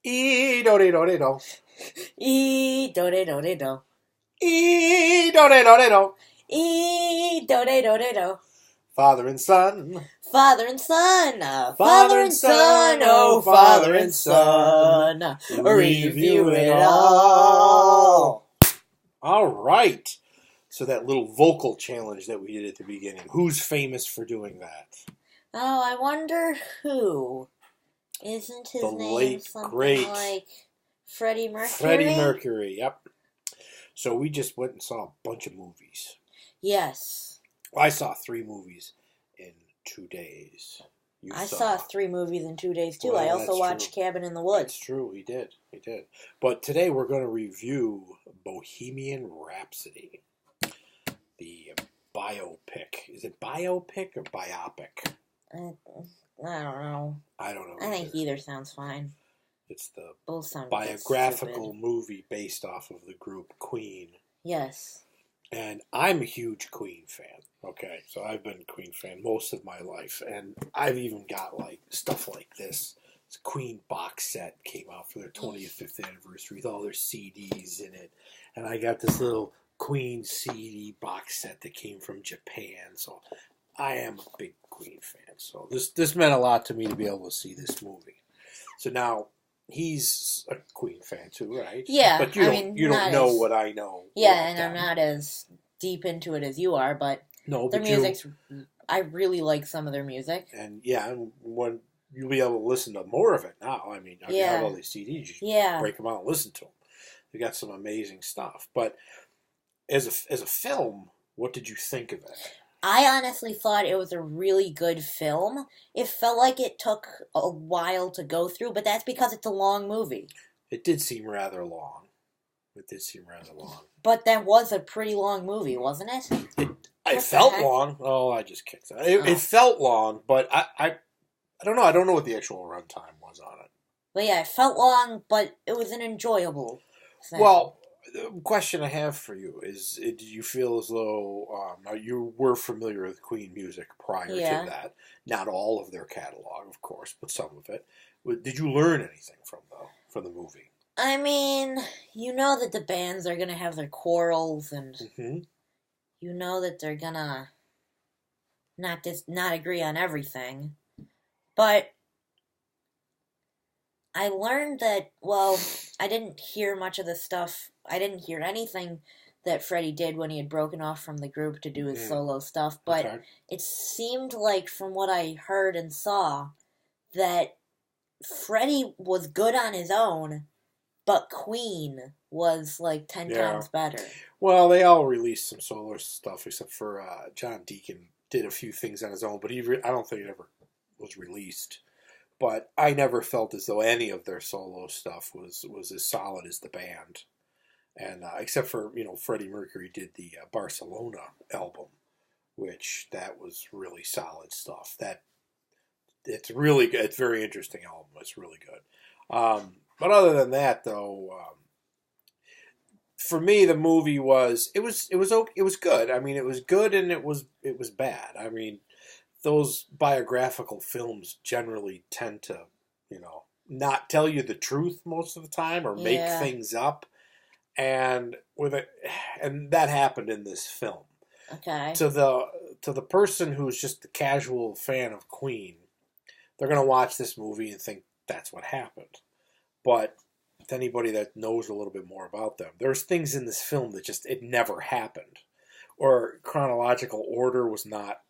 E-do-de-do-de-do. E-do-de-do-de-do. E-do-de-do-de-do. E-do-de-do-de-do. Father and son. Father and son. Father and son. Oh, father and son. Review it all. All right. So that little vocal challenge that we did at the beginning. Who's famous for doing that? Oh, I wonder who. Isn't his The name late, something great like Freddie Mercury? Freddie Mercury, yep. So we just went and saw a bunch of movies. Yes. I saw 3 movies in 2 days. I saw 3 movies in 2 days, too. Well, I also watched true. Cabin in the Woods. That's true, he did. But today we're going to review Bohemian Rhapsody, the biopic. Is it biopic or biopic? I don't know. I don't know. I think either sounds fine. It's the Both sound biographical movie based off of the group Queen. Yes. And I'm a huge Queen fan. Okay, so I've been a Queen fan most of my life, and I've even got like stuff like this. This Queen box set came out for their 25th anniversary with all their CDs in it, and I got this little Queen CD box set that came from Japan. So I am a big Queen fan. So this meant a lot to me to be able to see this movie. So now he's a Queen fan too, right? Yeah, but you don't know what I know. Yeah, and I'm not as deep into it as you are, but no, their music's. I really like some of their music. And yeah, when you'll be able to listen to more of it now. I mean, you have all these CDs. You break them out and listen to them. They got some amazing stuff. But as a film, what did you think of it? I honestly thought it was a really good film. It felt like it took a while to go through, but that's because it's a long movie. It did seem rather long. But that was a pretty long movie, wasn't it? It felt long. Oh, I just kicked it. It felt long, but I don't know. I don't know what the actual runtime was on it. But yeah, it felt long, but it was an enjoyable thing. Well, the question I have for you is, did you feel as though you were familiar with Queen music prior to that? Not all of their catalog, of course, but some of it. Did you learn anything from the movie? I mean, you know that the bands are going to have their quarrels, and you know that they're going to not agree on everything. But I learned that, well, I didn't hear much of the stuff. I didn't hear anything that Freddie did when he had broken off from the group to do his solo stuff. But it seemed like, from what I heard and saw, that Freddie was good on his own, but Queen was like 10 times better. Well, they all released some solo stuff, except for John Deacon did a few things on his own, but I don't think it ever was released. But I never felt as though any of their solo stuff was as solid as the band. And except for, Freddie Mercury did the Barcelona album, which that was really solid stuff. It's really good. It's a very interesting album. It's really good. But other than that, though, for me, the movie was good. I mean, it was good and it was bad. I mean, those biographical films generally tend to, not tell you the truth most of the time or make things up, and that happened in this film. Okay. To the person who's just a casual fan of Queen, they're gonna watch this movie and think that's what happened. But to anybody that knows a little bit more about them, there's things in this film that it never happened, or chronological order was not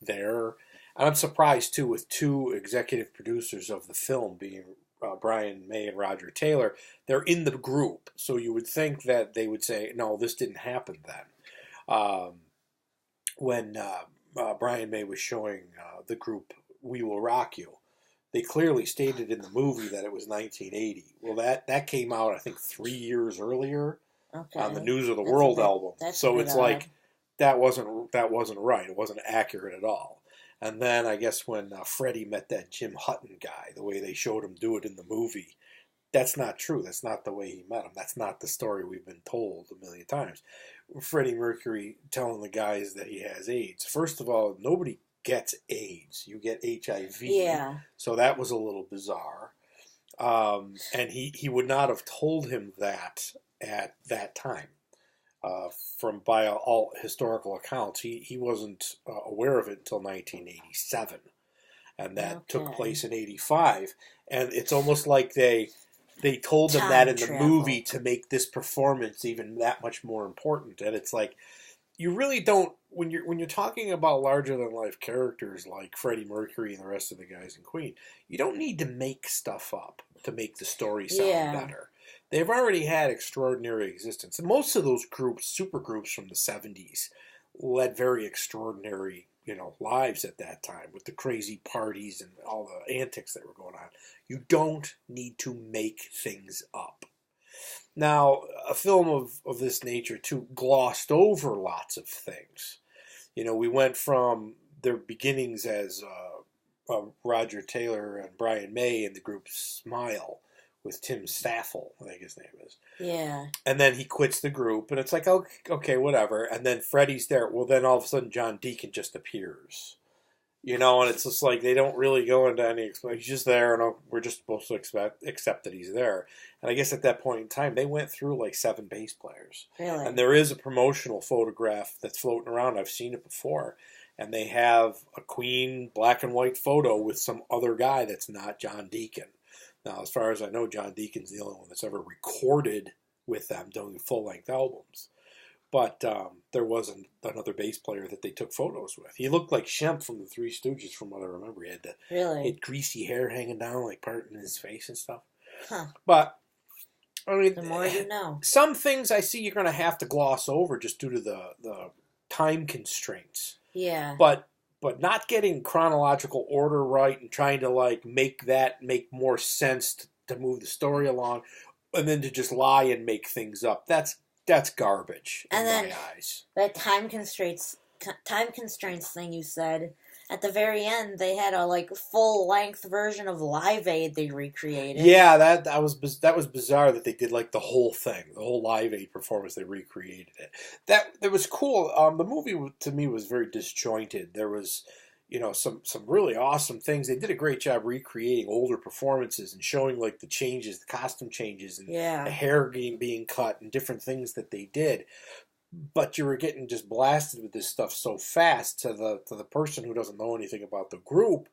there. And I'm surprised, too, with 2 executive producers of the film being Brian May and Roger Taylor. They're in the group, so you would think that they would say, no, this didn't happen then. When Brian May was showing the group We Will Rock You, they clearly stated in the movie that it was 1980. Well, that came out, I think, 3 years earlier on the News of the World album. So it's like that wasn't right. It wasn't accurate at all. And then I guess when Freddie met that Jim Hutton guy, the way they showed him do it in the movie, that's not true. That's not the way he met him. That's not the story we've been told a million times. Freddie Mercury telling the guys that he has AIDS. First of all, nobody gets AIDS. You get HIV. Yeah. So that was a little bizarre. And he would not have told him that at that time. By all historical accounts, he wasn't aware of it until 1987, and that took place in 85. And it's almost like they told him that in the movie to make this performance even that much more important. And it's like, you really don't, when you're talking about larger than life characters like Freddie Mercury and the rest of the guys in Queen, you don't need to make stuff up to make the story sound better. They've already had extraordinary existence. And most of those groups, supergroups from the 70s, led very extraordinary, lives at that time with the crazy parties and all the antics that were going on. You don't need to make things up. Now, a film of this nature, too, glossed over lots of things. We went from their beginnings as Roger Taylor and Brian May in the group Smile, with Tim Staffel, I think his name is. Yeah. And then he quits the group, and it's like, okay, whatever. And then Freddie's there. Well, then all of a sudden John Deacon just appears. And it's just like they don't really go into any explanation. He's just there, and we're just supposed to accept that he's there. And I guess at that point in time, they went through like 7 bass players. Really? And there is a promotional photograph that's floating around. I've seen it before. And they have a Queen black and white photo with some other guy that's not John Deacon. Now, as far as I know, John Deacon's the only one that's ever recorded with them doing full-length albums. But there was another bass player that they took photos with. He looked like Shemp from the Three Stooges, from what I remember. He had he had greasy hair hanging down, like parting his face and stuff. Huh. But, I mean, the more you know. Some things I see you're going to have to gloss over just due to the time constraints. Yeah. But not getting chronological order right and trying to make more sense to move the story along, and then to just lie and make things up. That's garbage in my eyes. That time constraints thing you said, at the very end they had a full length version of Live Aid they recreated. Yeah, that was bizarre that they did the whole thing, the whole Live Aid performance. They recreated it. That was cool. The movie to me was very disjointed. There was some really awesome things. They did a great job recreating older performances and showing the changes, the costume changes, and the hair being cut and different things that they did. But you were getting just blasted with this stuff so fast to the person who doesn't know anything about the group.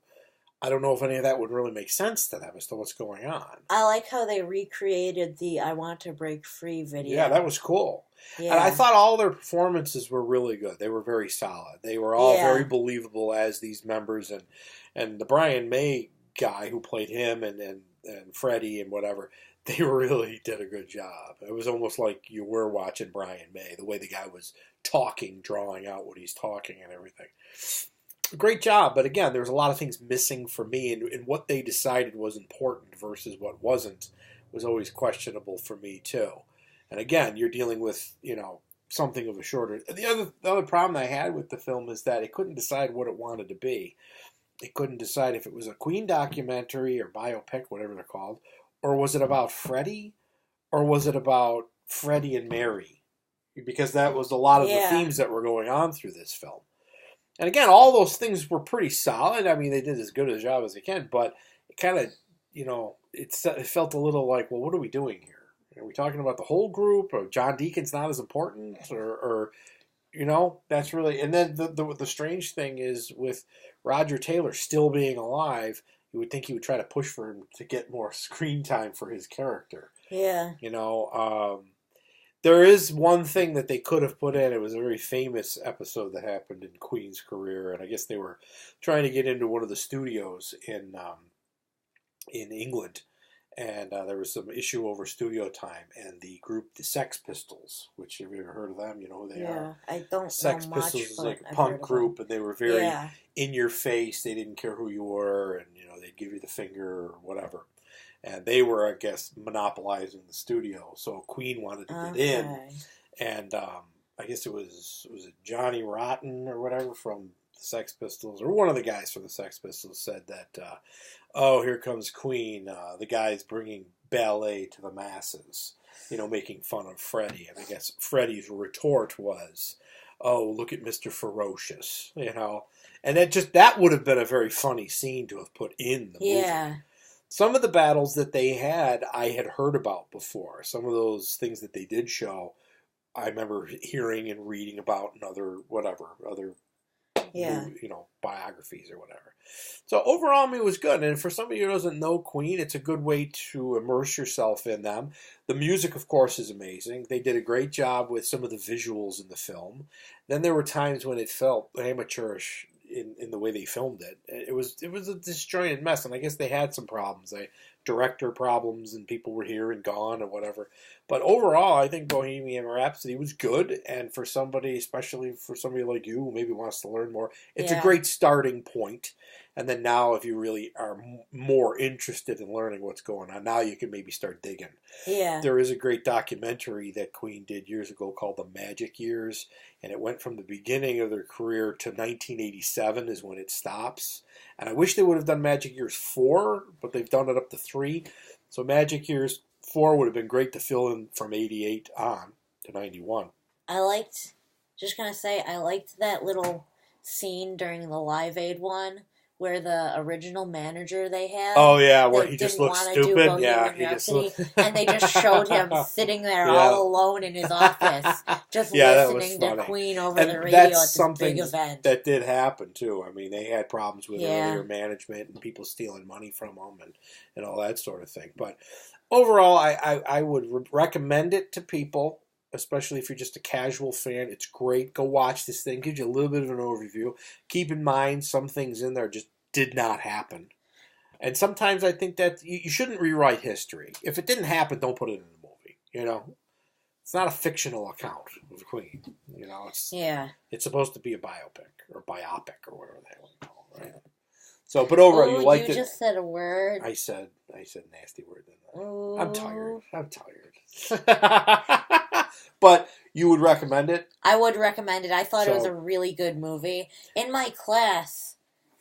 I don't know if any of that would really make sense to them as to what's going on. I like how they recreated the I Want to Break Free video. Yeah, that was cool. Yeah. And I thought all their performances were really good. They were very solid. They were all very believable as these members. And the Brian May guy who played him and Freddie and whatever, they really did a good job. It was almost like you were watching Brian May, the way the guy was talking, drawing out what he's talking and everything. Great job, but again, there was a lot of things missing for me, and what they decided was important versus what wasn't was always questionable for me too. And again, you're dealing with something of a shorter. The other problem I had with the film is that it couldn't decide what it wanted to be. It couldn't decide if it was a Queen documentary or biopic, whatever they're called, or was it about Freddie, or was it about Freddie and Mary? Because that was a lot of the themes that were going on through this film. And again, all those things were pretty solid. I mean, they did as good a job as they can, but it kind of, it felt a little like, well, what are we doing here? Are we talking about the whole group? Or John Deacon's not as important? Or that's really... And then the strange thing is with Roger Taylor still being alive, you would think he would try to push for him to get more screen time for his character. Yeah. There is one thing that they could have put in. It was a very famous episode that happened in Queen's career, and I guess they were trying to get into one of the studios in England, and there was some issue over studio time, and the group the Sex Pistols, which have you ever heard of them? You know who they are? I don't Sex know much, Pistols is but a punk group, and they were very Yeah. in your face. They didn't care who you were, and they'd give you the finger or whatever. And they were, I guess, monopolizing the studio. So Queen wanted to get in. And I guess it was Johnny Rotten or whatever from the Sex Pistols, or one of the guys from the Sex Pistols said that, here comes Queen. The guy's bringing ballet to the masses, making fun of Freddie. And I guess Freddie's retort was, oh, look at Mr. Ferocious, And that would have been a very funny scene to have put in the movie. Yeah. some of the battles that they had, I had heard about before. Some of those things that they did show, I remember hearing and reading about in other biographies or whatever. So overall, I mean, it was good. And for somebody who doesn't know Queen, it's a good way to immerse yourself in them. The music, of course, is amazing. They did a great job with some of the visuals in the film. Then there were times when it felt amateurish in the way they filmed it. It was a disjointed mess, and I guess they had some problems. Director problems, and people were here and gone or whatever. But overall, I think Bohemian Rhapsody was good, and for somebody, especially for somebody like you who maybe wants to learn more, it's a great starting point. And then now, if you really are more interested in learning what's going on, now you can maybe start digging. Yeah. There is a great documentary that Queen did years ago called The Magic Years, and it went from the beginning of their career to 1987 is when it stops. And I wish they would have done Magic Years 4, but they've done it up to 3. So Magic Years 4 would have been great to fill in from 88 on to 91. I liked that little scene during the Live Aid one where the original manager they had. Oh yeah, where he just looked stupid. Yeah, he just looked... and they just showed him sitting there all alone in his office, just listening to Queen over the radio at this big event. That did happen too. I mean, they had problems with earlier management and people stealing money from them and all that sort of thing. But overall, I would recommend it to people, especially if you're just a casual fan. It's great. Go watch this thing. Gives you a little bit of an overview. Keep in mind some things in there just did not happen. And sometimes I think that you shouldn't rewrite history. If it didn't happen, don't put it in the movie. You know? It's not a fictional account of the Queen. You know, it's supposed to be a biopic or whatever the hell you call it, right? So, but overall, you liked it. You just said a word. I said a nasty word. Didn't I? Ooh. I'm tired. But you would recommend it? I would recommend it. I thought it was a really good movie. In my class,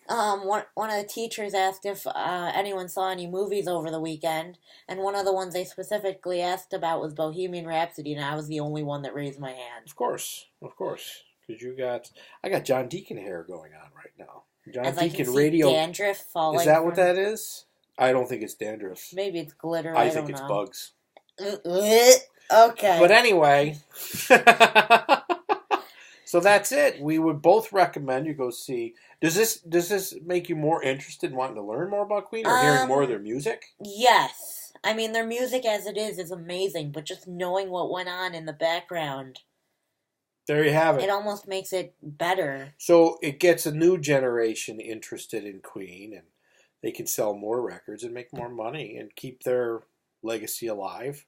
one of the teachers asked if anyone saw any movies over the weekend, and one of the ones they specifically asked about was Bohemian Rhapsody, and I was the only one that raised my hand. Of course. Because I got John Deacon hair going on right now. John Deacon radio. Dandruff falling. Is that what that is? I don't think it's dandruff. Maybe it's glitter. I think it's bugs. Okay. But anyway, so that's it. We would both recommend you go see. Does this make you more interested in wanting to learn more about Queen or hearing more of their music? Yes. I mean, their music as it is amazing, but just knowing what went on in the background. There you have it. It almost makes it better. So it gets a new generation interested in Queen, and they can sell more records and make more money and keep their legacy alive.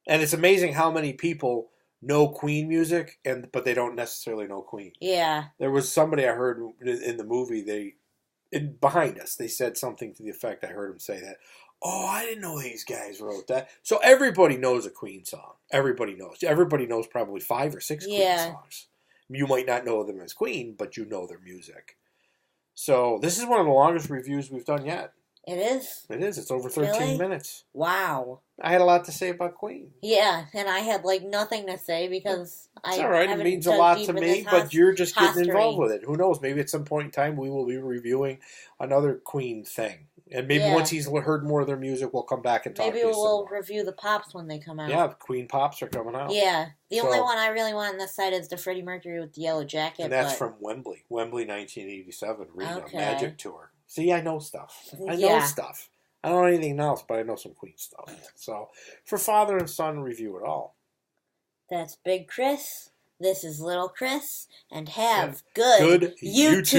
And it's amazing how many people know Queen music, but they don't necessarily know Queen. Yeah. There was somebody I heard in the movie, behind us, they said something to the effect, I heard him say that, oh, I didn't know these guys wrote that. So everybody knows a Queen song. Everybody knows. Everybody knows probably 5 or 6 Queen songs. You might not know them as Queen, but you know their music. So this is one of the longest reviews we've done yet. It is? It is. It's over 13 minutes. Wow. I had a lot to say about Queen. Yeah, and I had nothing to say because it's all right. It means a lot to me, but you're just getting involved with it. Who knows? Maybe at some point in time we will be reviewing another Queen thing. And maybe once he's heard more of their music, we'll come back and talk Maybe we'll review the Pops when they come out. Yeah, Queen Pops are coming out. Yeah. The only one I really want on this side is the Freddie Mercury with the yellow jacket. And that's from Wembley. Wembley 1987, Arena Magic Tour. See, I know stuff. I know stuff. I don't know anything else, but I know some Queen stuff. So, for father and son, review it all. That's Big Chris. This is Little Chris. And have good YouTube.